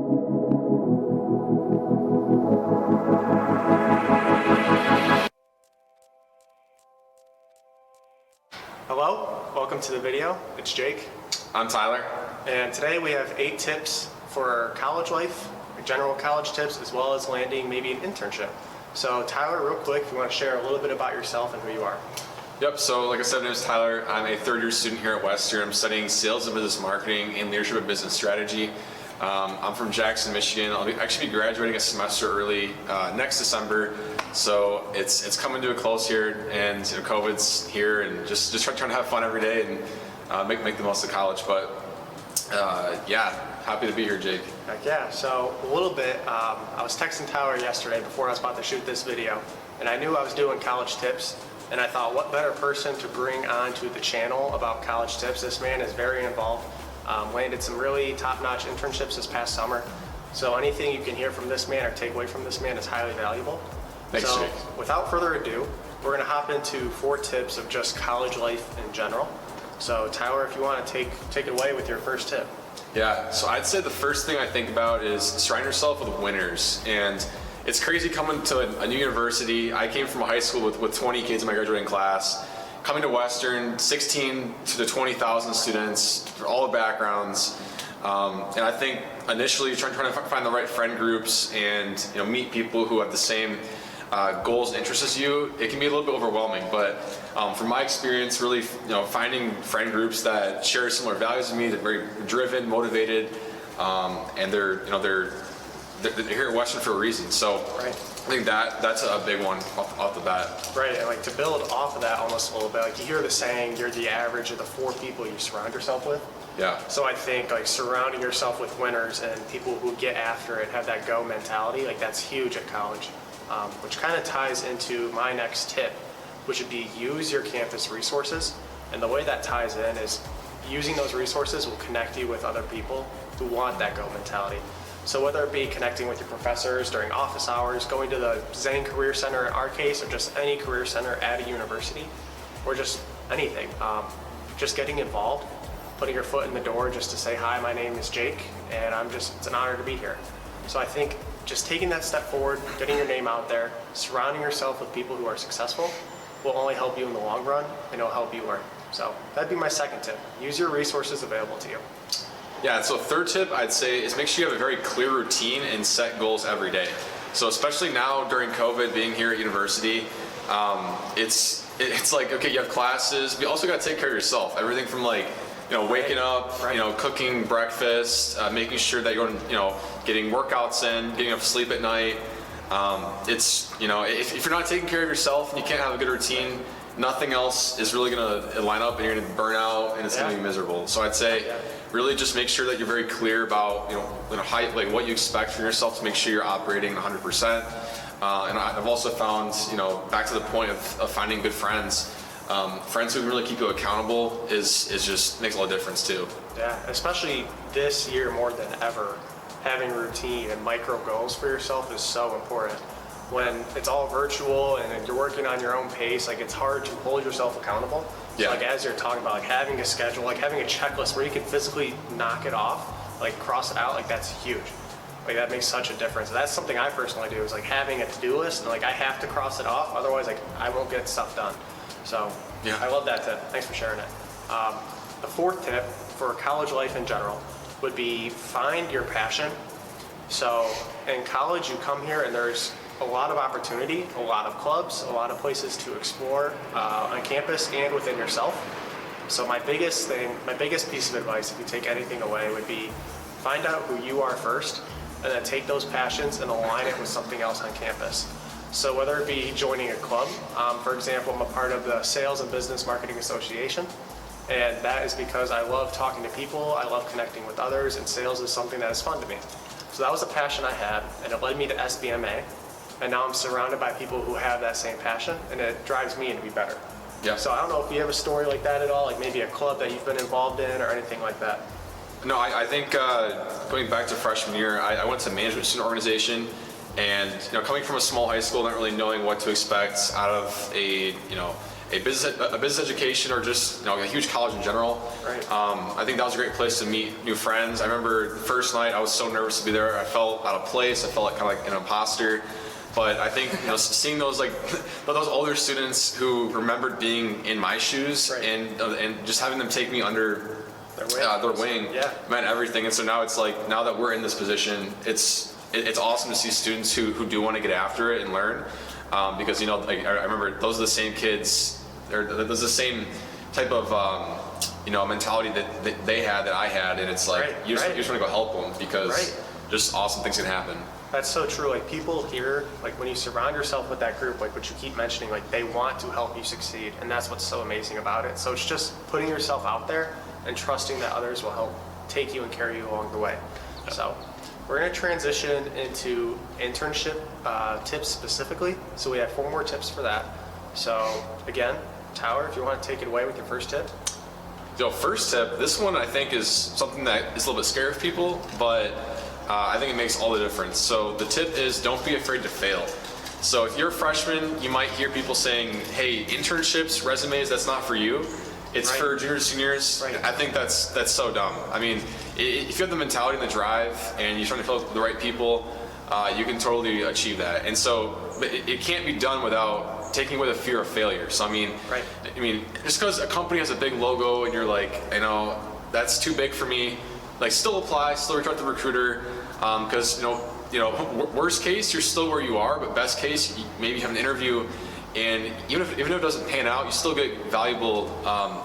Hello, welcome to the video. It's Jake. I'm Tyler. And today we have 8 tips for college life, general college tips, as well as landing maybe an internship. So Tyler, real quick, if you want to share a little bit about yourself and who you are. Yep, so like I said, my name is Tyler. I'm a third-year student here at Western. I'm studying sales and business marketing and leadership and business strategy. I'm from Jackson, Michigan. I'll actually be graduating a semester early next December. So it's coming to a close here, and COVID's here, and just trying to have fun every day and make the most of college. But yeah, happy to be here, Jake. Heck yeah, so a little bit, I was texting Tyler yesterday before I was about to shoot this video, and I knew I was doing college tips, and I thought, what better person to bring onto the channel about college tips? This man is very involved. Landed some really top-notch internships this past summer. So anything you can hear from this man or take away from this man is highly valuable. Thanks, so Jake. Without further ado, we're gonna hop into 4 tips of just college life in general. So Tyler, if you wanna take it away with your first tip. Yeah, so I'd say the first thing I think about is surround yourself with winners. And it's crazy coming to a new university. I came from a high school with 20 kids in my graduating class. Coming to Western, 16 to 20,000 students, all the backgrounds. And I think initially trying to find the right friend groups and meet people who have the same goals and interests as you, it can be a little bit overwhelming. But from my experience, really finding friend groups that share similar values with me, they're very driven, motivated, and they're here at Western for a reason. So right. I think that's a big one off the bat. Right, and like to build off of that almost a little bit, like you hear the saying, you're the average of the 4 people you surround yourself with. Yeah. So I think like surrounding yourself with winners and people who get after it, have that go mentality, like that's huge at college. Which kind of ties into my next tip, which would be use your campus resources. And the way that ties in is using those resources will connect you with other people who want that go mentality. So whether it be connecting with your professors during office hours, going to the Zane Career Center in our case, or just any career center at a university, or just anything, just getting involved, putting your foot in the door just to say, hi, my name is Jake, and it's an honor to be here. So I think just taking that step forward, getting your name out there, surrounding yourself with people who are successful will only help you in the long run, and it'll help you learn. So that'd be my second tip. Use your resources available to you. Yeah, so third tip I'd say is make sure you have a very clear routine and set goals every day. So especially now during COVID, being here at university, it's like, okay, you have classes, but you also got to take care of yourself. Everything from like, waking up, right. Cooking breakfast, making sure that you're, getting workouts in, getting enough sleep at night. If you're not taking care of yourself and you can't have a good routine, nothing else is really gonna line up, and you're gonna burn out, and it's gonna be miserable. So I'd say, really just make sure that you're very clear about, like what you expect from yourself to make sure you're operating 100%. And I've also found, back to the point of finding good friends. Friends who can really keep you accountable is just makes a lot of difference too. Yeah, especially this year more than ever, having routine and micro goals for yourself is so important. When it's all virtual and you're working on your own pace, like it's hard to hold yourself accountable. So like as you're talking about, like having a schedule, like having a checklist where you can physically knock it off, like cross it out, like that's huge. Like that makes such a difference. That's something I personally do, is like having a to-do list, and like I have to cross it off, otherwise like I won't get stuff done. So yeah, I love that tip. Thanks for sharing it. The 4th tip for college life in general would be find your passion. So in college, you come here and there's a lot of opportunity, a lot of clubs, a lot of places to explore on campus and within yourself. So my biggest piece of advice, if you take anything away, would be find out who you are first, and then take those passions and align it with something else on campus. So whether it be joining a club, for example, I'm a part of the Sales and Business Marketing Association, and that is because I love talking to people, I love connecting with others, and sales is something that is fun to me. So that was a passion I had, and it led me to SBMA. And now I'm surrounded by people who have that same passion, and it drives me to be better. Yeah. So I don't know if you have a story like that at all, like maybe a club that you've been involved in or anything like that. No, I think going back to freshman year, I went to management student organization, and coming from a small high school, not really knowing what to expect out of a a business education or just a huge college in general. Right. I think that was a great place to meet new friends. I remember the first night I was so nervous to be there. I felt out of place. I felt like kind of like an imposter. But I think seeing those those older students who remembered being in my shoes and just having them take me under their wing meant everything. And so now it's like, now that we're in this position, it's awesome to see students who do want to get after it and learn. Because like, I remember those are the same kids, or there's the same type of mentality that they had, that I had, and it's like you just want to go help them because just awesome things can happen. That's so true. Like, people here, like when you surround yourself with that group, like what you keep mentioning, like they want to help you succeed, and that's what's so amazing about it. So it's just putting yourself out there and trusting that others will help take you and carry you along the way. So we're going to transition into internship tips specifically. So we have 4 more tips for that. So again, Tyler, if you want to take it away with your first tip. First tip, this one I think is something that is a little bit scary of people, but I think it makes all the difference. So the tip is, don't be afraid to fail. So if you're a freshman, you might hear people saying, hey, internships, resumes, that's not for you. It's for juniors, seniors. I think that's so dumb. I mean, if you have the mentality and the drive and you're trying to fill with the right people, you can totally achieve that. And so, but it can't be done without taking away the fear of failure. So I mean, just because a company has a big logo and you're like, that's too big for me, like still apply, still reach out to the recruiter, because worst case you're still where you are, but best case maybe you have an interview, and even if it doesn't pan out, you still get valuable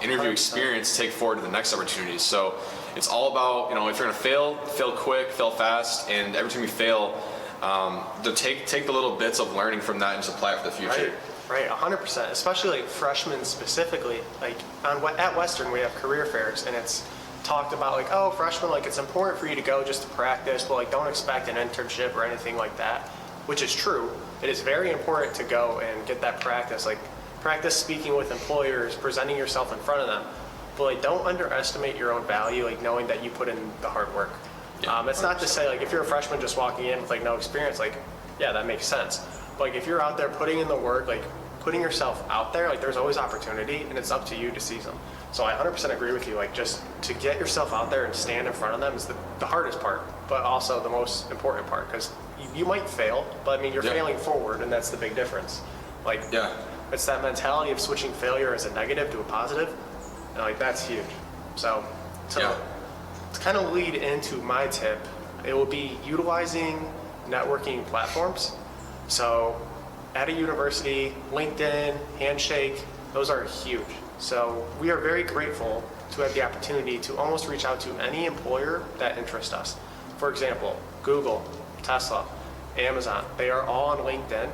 interview experience to take forward to the next opportunity. So it's all about if you're gonna fail quick, fail fast, and every time you fail, to take the little bits of learning from that and just apply it for the future. Right, 100%. Especially like freshmen specifically. Like at Western, we have career fairs, and it's talked about like, oh, freshmen, like it's important for you to go just to practice, but like don't expect an internship or anything like that, which is true. It is very important to go and get that practice, like practice speaking with employers, presenting yourself in front of them, but like don't underestimate your own value, like knowing that you put in the hard work. It's not to say like if you're a freshman just walking in with like no experience, like yeah, that makes sense. But like if you're out there putting in the work, like putting yourself out there, like there's always opportunity, and it's up to you to seize them. So I 100% agree with you. Like just to get yourself out there and stand in front of them is the hardest part, but also the most important part, because you might fail, but I mean you're failing forward, and that's the big difference. Like it's that mentality of switching failure as a negative to a positive, and like that's huge. So to kind of lead into my tip, it will be utilizing networking platforms. So at a university, LinkedIn, Handshake, those are huge. So we are very grateful to have the opportunity to almost reach out to any employer that interests us. For example, Google, Tesla, Amazon, they are all on LinkedIn,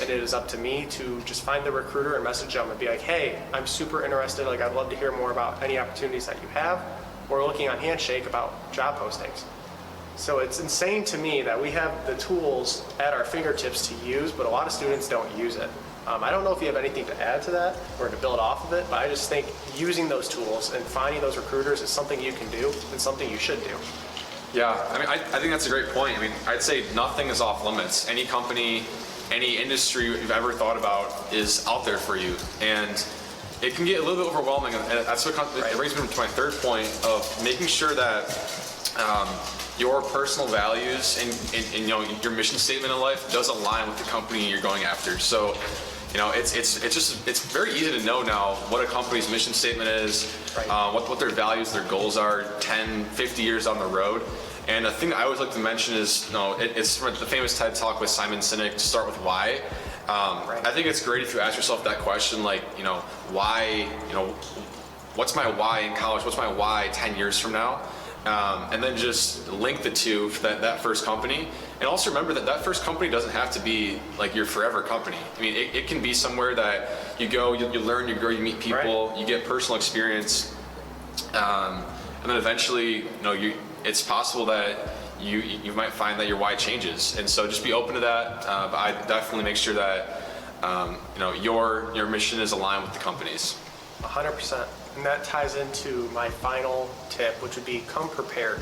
and it is up to me to just find the recruiter and message them and be like, hey, I'm super interested, like I'd love to hear more about any opportunities that you have. We're looking on Handshake about job postings. So it's insane to me that we have the tools at our fingertips to use, but a lot of students don't use it. I don't know if you have anything to add to that or to build off of it, but I just think using those tools and finding those recruiters is something you can do and something you should do. Yeah, I mean, I think that's a great point. I mean, I'd say nothing is off limits. Any company, any industry you've ever thought about is out there for you. And it can get a little bit overwhelming, and that's what it brings me to my third point of making sure that your personal values and your mission statement in life does align with the company you're going after. So, it's very easy to know now what a company's mission statement is, what their values, their goals are 10, 50 years down the road. And the thing that I always like to mention is, it's from the famous TED Talk with Simon Sinek, to start with why. I think it's great if you ask yourself that question, like, why, what's my why in college? What's my why 10 years from now? And then just link the two for that first company. And also remember that first company doesn't have to be like your forever company. I mean, it can be somewhere that you go, you learn, you grow, you meet people, you get personal experience. And then eventually, it's possible that you might find that your why changes. And so just be open to that. But I definitely make sure that, your mission is aligned with the company's. 100%. And that ties into my final tip, which would be come prepared.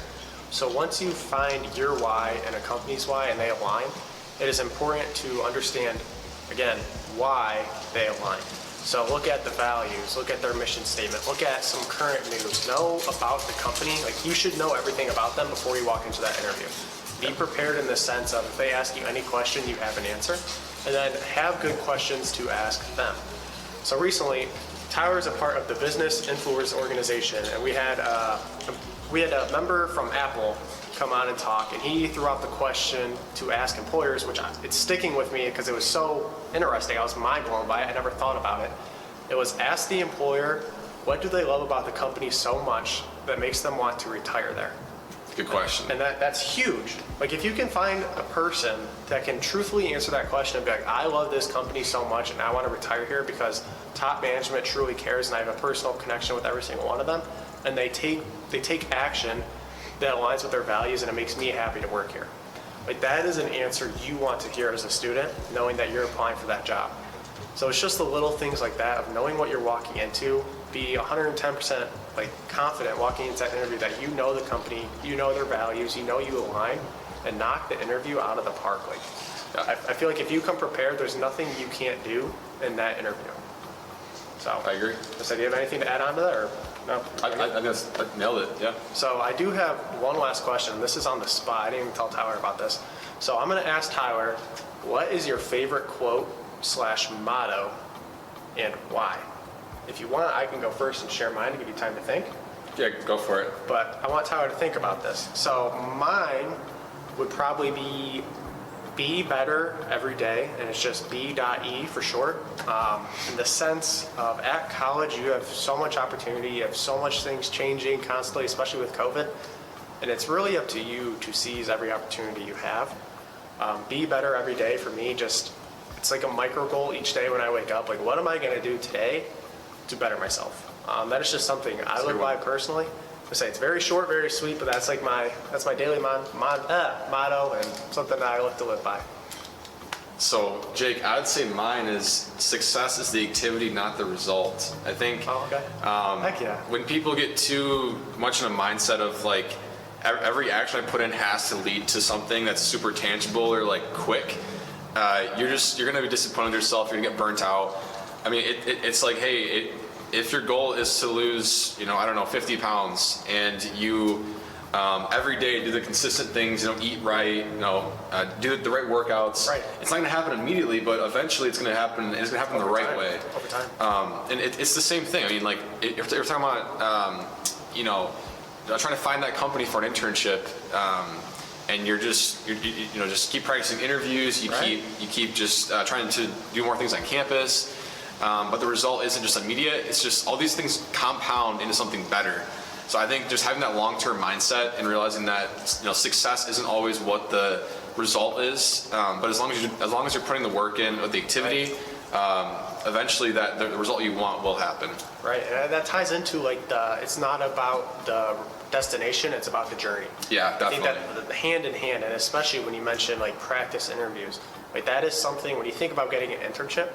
So once you find your why and a company's why and they align, it is important to understand, again, why they align. So look at the values, look at their mission statement, look at some current news, know about the company. Like, you should know everything about them before you walk into that interview. Be prepared in the sense of if they ask you any question, you have an answer, and then have good questions to ask them. So recently, Tyler is a part of the Business Influencers Organization, and we had a member from Apple come on and talk, and he threw out the question to ask employers, which it's sticking with me because it was so interesting. I was mind blown by it. I never thought about it. It was, ask the employer, what do they love about the company so much that makes them want to retire there? Good question. And that's huge. Like, if you can find a person that can truthfully answer that question and be like, I love this company so much and I want to retire here because top management truly cares and I have a personal connection with every single one of them, and they take action that aligns with their values and it makes me happy to work here. Like, that is an answer you want to hear as a student, knowing that you're applying for that job. So it's just the little things like that of knowing what you're walking into. Be 110% like confident walking into that interview that you know the company, you know their values, you know you align, and knock the interview out of the park. Like, I feel like if you come prepared, there's nothing you can't do in that interview. So I agree. So do you have anything to add on to that, or no? I guess I nailed it, yeah. So I do have one last question. This is on the spot. I didn't even tell Tyler about this. So I'm going to ask Tyler, what is your favorite quote / motto and why? If you want, I can go first and share mine to give you time to think. Yeah, go for it. But I want Tyler to think about this. So mine would probably be better every day, and it's just B.E for short. In the sense of at college, you have so much opportunity, you have so much things changing constantly, especially with COVID, and it's really up to you to seize every opportunity you have. Be better every day for me, it's like a micro goal each day when I wake up. Like, what am I going to do today to better myself? That is just something I live by personally. I say it's very short, very sweet, but that's my daily motto and something that I look to live by. So, Jake, I would say mine is success is the activity, not the result. I think Heck yeah. when people get too much in a mindset of like every action I put in has to lead to something that's super tangible or like quick, you're going to be disappointed in yourself. You're going to get burnt out. I mean, it's like, hey, if your goal is to lose, 50 pounds, and you every day do the consistent things, eat right, do the right workouts. Right. It's not going to happen immediately, but eventually it's going to happen. And it's going to happen the right way. Over time. And it's the same thing. I mean, like if you're talking about, trying to find that company for an internship, and you just keep practicing interviews. You keep just trying to do more things on campus. But the result isn't just immediate. It's just all these things compound into something better. So I think just having that long-term mindset and realizing that success isn't always what the result is, but as long as you're putting the work in with the activity, eventually the result you want will happen. Right, and that ties into it's not about the destination; it's about the journey. Yeah, definitely. I think that hand in hand, and especially when you mention practice interviews, that is something when you think about getting an internship.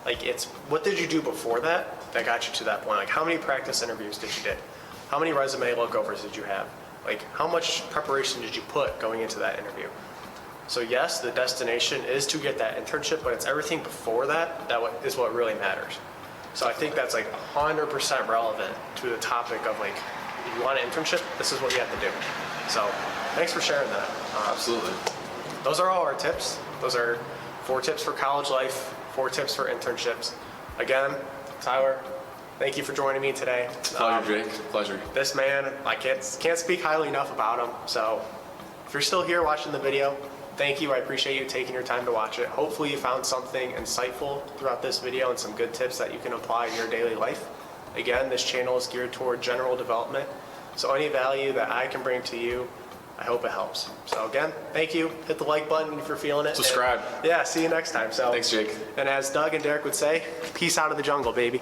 It's what did you do before that got you to that point? How many practice interviews did you do? How many resume lookovers did you have? How much preparation did you put going into that interview? So yes, the destination is to get that internship, but it's everything before that is what really matters. So I think that's 100% relevant to the topic of if you want an internship, this is what you have to do. So thanks for sharing that. Absolutely. Those are all our tips. Those are 4 tips for college life, 4 tips for internships. Again, Tyler, thank you for joining me today. Pleasure, Jake. Pleasure. This man, I can't speak highly enough about him. So if you're still here watching the video, thank you. I appreciate you taking your time to watch it. Hopefully you found something insightful throughout this video and some good tips that you can apply in your daily life. Again, this channel is geared toward general development. So any value that I can bring to you, I hope it helps. So again, thank you. Hit the like button if you're feeling it. Subscribe. And, see you next time. So thanks, Jake. And as Doug and Derek would say, peace out of the jungle, baby.